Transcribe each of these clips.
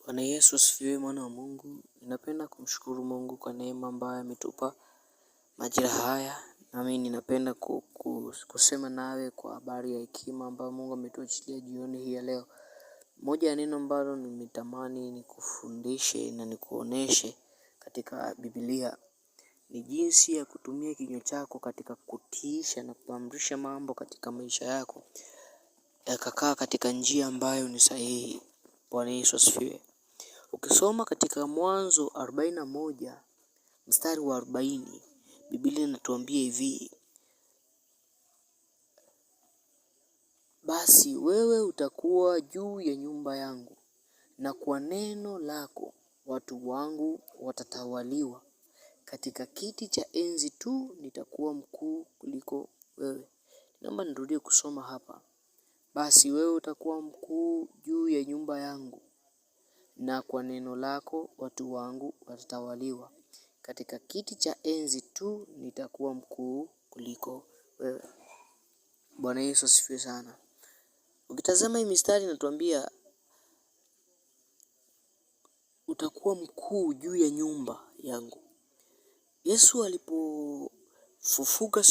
Bwana Yesu asifiwe, mwana wa Mungu. Ninapenda kumshukuru Mungu kwa neema ambayo ametupa majira haya. Nami ninapenda kusema nawe kwa habari ya hekima ambayo Mungu ametuachilia jioni hii ya leo. Moja ya neno ambalo nimetamani nikufundishe na nikuoneshe katika Biblia ni jinsi ya kutumia kinywa chako katika kutiisha na kuamrisha mambo katika maisha yako yakakaa katika njia ambayo ni sahihi. Bwana Yesu asifiwe. Ukisoma katika Mwanzo 41 mstari wa 40, Biblia inatuambia hivi: basi wewe utakuwa juu ya nyumba yangu, na kwa neno lako watu wangu watatawaliwa. Katika kiti cha enzi tu nitakuwa mkuu kuliko wewe. Naomba nirudie kusoma hapa. Basi wewe utakuwa mkuu juu ya nyumba yangu, na kwa neno lako watu wangu watatawaliwa. Katika kiti cha enzi tu nitakuwa mkuu kuliko wewe. Bwana Yesu asifiwe sana. Ukitazama hii mistari inatuambia utakuwa mkuu juu ya nyumba yangu. Yesu alipofufuka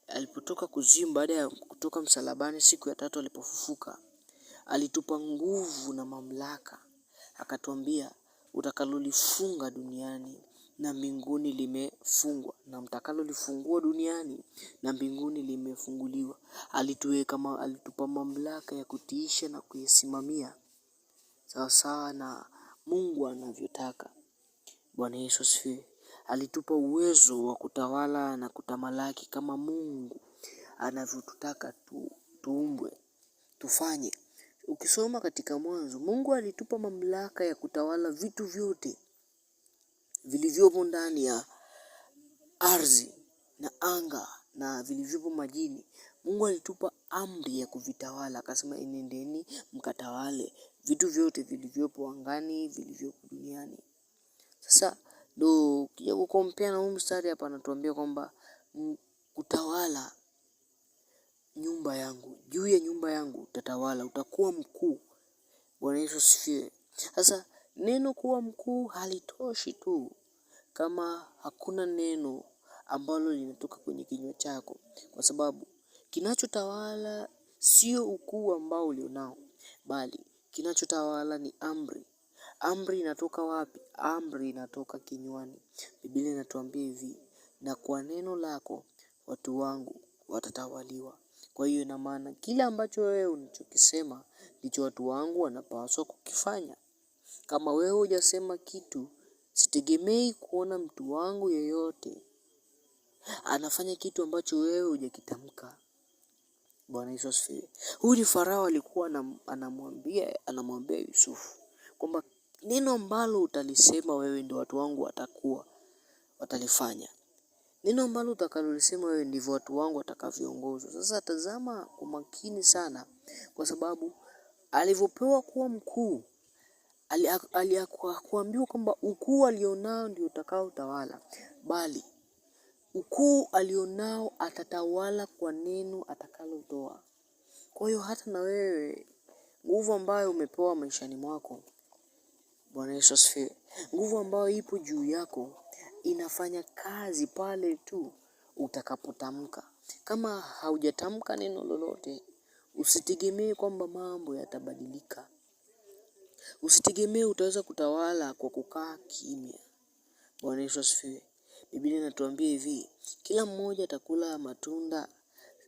alipotoka kuzimu baada ya kutoka msalabani siku ya tatu alipofufuka, alitupa nguvu na mamlaka. Akatuambia utakalolifunga duniani na mbinguni limefungwa, na mtakalolifungua duniani na mbinguni limefunguliwa. Alitupa mamlaka ya kutiisha na kuisimamia sawa na Mungu anavyotaka. Bwana Yesu asifiwe. Alitupa uwezo wa kutawala na kutamalaki kama Mungu anavyotutaka tuumbwe tufanye. Ukisoma katika Mwanzo, Mungu alitupa mamlaka ya kutawala vitu vyote vilivyopo ndani ya ardhi na anga na vilivyopo majini. Mungu alitupa amri ya kuvitawala, akasema enendeni mkatawale vitu vyote vilivyopo angani, vilivyopo duniani. Sasa ndio ukija kukompea na huu mstari hapa anatuambia kwamba utawala nyumba yangu, juu ya nyumba yangu utatawala, utakuwa mkuu. Bwana Yesu asifiwe. Sasa neno kuwa mkuu halitoshi tu kama hakuna neno ambalo linatoka kwenye kinywa chako, kwa sababu kinachotawala sio ukuu ambao ulionao, bali kinachotawala ni amri. Amri inatoka wapi? Amri inatoka kinywani. Biblia inatuambia hivi: na kwa neno lako watu wangu watatawaliwa. Kwa hiyo ina maana kila ambacho wewe unachokisema ndicho watu wangu wanapaswa kukifanya. Kama wewe hujasema kitu, sitegemei kuona mtu wangu yeyote anafanya kitu ambacho wewe hujakitamka. Bwana Yesu asifiwe. Huyu ni Farao, alikuwa anamwambia Yusufu kwamba neno ambalo utalisema wewe ndio watu wangu watalifanya. Neno ambalo utakalolisema wewe ndivyo watu wangu watakavyoongozwa. Sasa tazama kwa makini sana, kwa sababu alivyopewa kuwa mkuu, aliambiwa kwamba ukuu alionao ndio utakao tawala, bali ukuu alionao atatawala kwa neno atakalotoa. Kwa hiyo hata na wewe nguvu ambayo umepewa maishani mwako, Bwana Yesu asifiwe, nguvu ambayo ipo juu yako inafanya kazi pale tu utakapotamka. Kama haujatamka neno lolote, usitegemee kwamba mambo yatabadilika. Usitegemee utaweza kutawala kwa kukaa kimya. Bwana Yesu asifiwe. Biblia inatuambia hivi: kila mmoja atakula matunda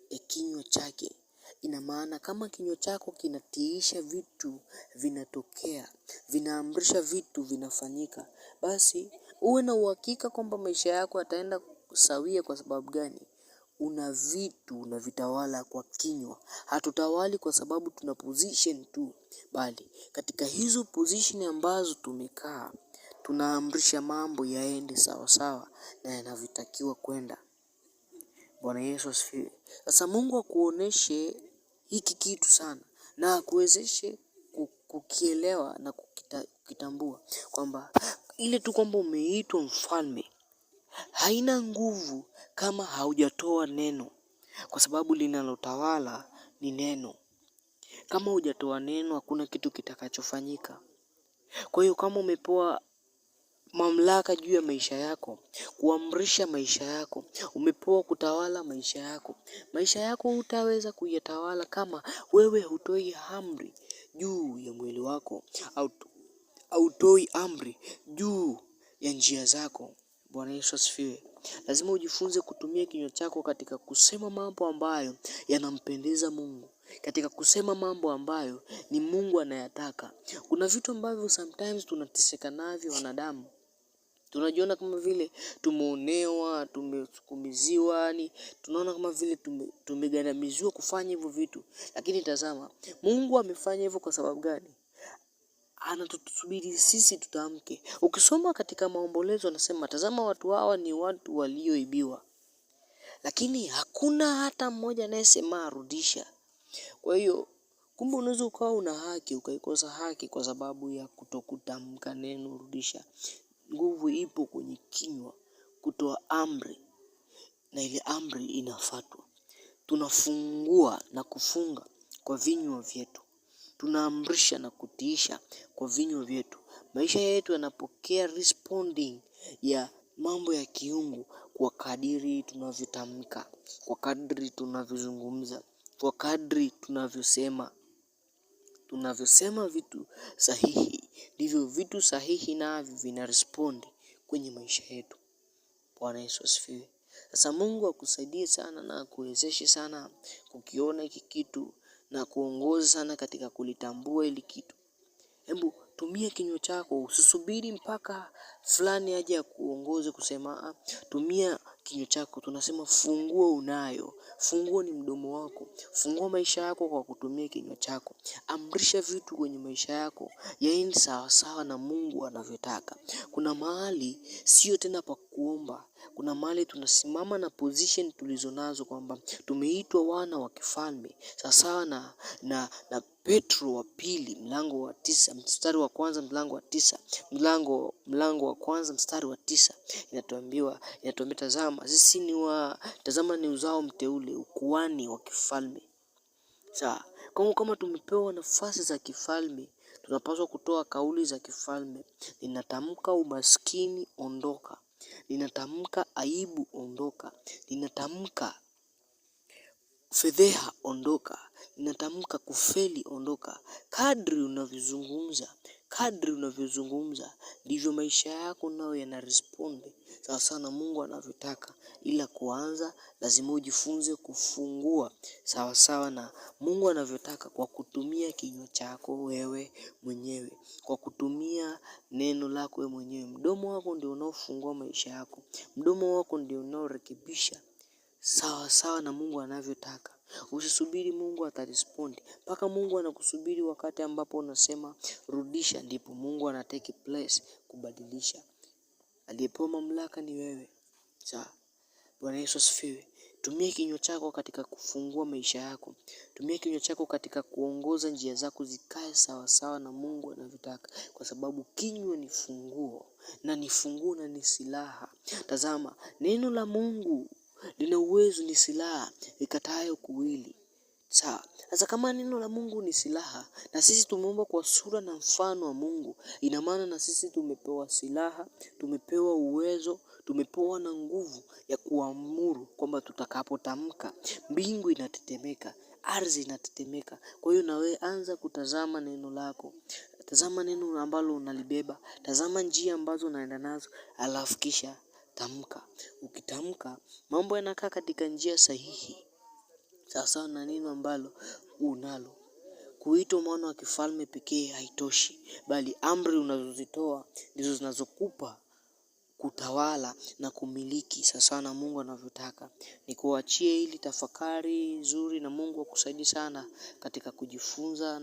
ya kinywa chake. Ina maana kama kinywa chako kinatiisha vitu vinatokea, vinaamrisha vitu vinafanyika, basi uwe na uhakika kwamba maisha yako yataenda sawia. Kwa sababu gani? Una vitu unavitawala kwa kinywa. Hatutawali kwa sababu tuna position tu, bali katika hizo position ambazo tumekaa tunaamrisha mambo yaende sawa na yanavyotakiwa kwenda. Bwana Yesu asifiwe. Sasa Mungu akuoneshe hiki kitu sana na akuwezeshe kukielewa na kukitambua kwamba ile tu kwamba umeitwa mfalme haina nguvu kama haujatoa neno, kwa sababu linalotawala ni neno. Kama hujatoa neno hakuna kitu kitakachofanyika. Kwa hiyo kama umepewa mamlaka juu ya maisha yako, kuamrisha maisha yako, umepewa kutawala maisha yako hutaweza kuyatawala kama wewe hutoi amri juu ya mwili wako, hautoi amri juu ya njia zako. Bwana Yesu asifiwe. Lazima ujifunze kutumia kinywa chako katika kusema mambo ambayo yanampendeza Mungu, katika kusema mambo ambayo ni Mungu anayataka. Kuna vitu ambavyo sometimes tunateseka navyo wanadamu. Tunajiona kama vile tumeonewa, tumesukumiziwa, yani tunaona kama vile tumegandamiziwa kufanya hivyo vitu. Lakini tazama, Mungu amefanya hivyo kwa sababu gani? Anatusubiri sisi tutamke. Ukisoma katika Maombolezo anasema, tazama watu hawa ni watu walioibiwa, lakini hakuna hata mmoja anayesema arudisha. Kwa hiyo kumbe unaweza ukawa una haki ukaikosa haki kwa sababu ya kutokutamka neno rudisha. Nguvu ipo kwenye kinywa kutoa amri, na ile amri inafuatwa. Tunafungua na kufunga kwa vinywa vyetu, tunaamrisha na kutiisha kwa vinywa vyetu. Maisha yetu yanapokea responding ya mambo ya kiungu kwa kadiri tunavyotamka, kwa kadri tunavyozungumza, kwa kadri tunavyosema vitu sahihi, ndivyo vitu sahihi navyo vina respond kwenye maisha yetu. Bwana Yesu asifiwe. Sasa Mungu akusaidie sana na akuwezeshe sana kukiona hiki kitu na kuongoza sana katika kulitambua hili kitu. Hebu tumia kinywa chako, usisubiri mpaka fulani aje akuongoze kusema. Tumia kinywa chako. Tunasema funguo unayo. Funguo ni mdomo wako. Fungua maisha yako kwa kutumia kinywa chako. Amrisha vitu kwenye maisha yako yaende sawa sawa na Mungu anavyotaka. Kuna mahali sio tena pa kuomba. Kuna mahali tunasimama na position tulizonazo kwamba tumeitwa wana wa kifalme. Sawa na Petro wa pili mlango wa 9 mstari wa kwanza mlango wa 9 mlango wa kwanza mstari wa 9 inatuambia tazama sisi tazama ni uzao mteule, ukuhani wa kifalme. Sawa, kama tumepewa nafasi za kifalme, tunapaswa kutoa kauli za kifalme. Ninatamka umaskini ondoka, ninatamka aibu ondoka, ninatamka fedheha ondoka, ninatamka kufeli ondoka. Kadri unavyozungumza ndivyo maisha yako nayo yana respond sawa sana Mungu anavyotaka. Ila kuanza lazima ujifunze kufungua sawa sawa na Mungu anavyotaka kwa kutumia kinywa chako wewe mwenyewe, kwa kutumia neno lako wewe mwenyewe. Mdomo wako ndio unaofungua maisha yako. Mdomo wako ndio unaorekebisha sawa sawa na Mungu anavyotaka. Usisubiri Mungu atarespond. Mpaka Mungu anakusubiri wakati ambapo unasema rudisha, ndipo Mungu anatake place kubadilisha. Aliyepewa mamlaka ni wewe. Sawa. Bwana Yesu asifiwe. Tumia kinywa chako katika kufungua maisha yako. Tumia kinywa chako katika kuongoza njia zako zikae sawa sawa na Mungu anavyotaka, kwa sababu kinywa ni funguo na ni silaha. Tazama, neno la Mungu lina uwezo, ni silaha ikatayo kuwili. Sawa. Sasa kama neno la Mungu ni silaha na sisi tumeumbwa kwa sura na mfano wa Mungu, ina maana na sisi tumepewa silaha, tumepewa uwezo, tumepewa na nguvu ya kuamuru kwamba tutakapotamka mbingu inatetemeka, ardhi inatetemeka. Kwa hiyo na wewe anza kutazama neno lako. Tazama neno ambalo unalibeba, tazama njia ambazo unaenda nazo, alafu kisha tamka. Ukitamka mambo yanakaa katika njia sahihi. Sasa na neno ambalo unalo. Kuitwa mwana wa kifalme pekee haitoshi, bali amri unazozitoa ndizo zinazokupa kutawala na kumiliki sasa na Mungu anavyotaka. Nikuachie ili tafakari nzuri, na Mungu akusaidie sana katika kujifunza.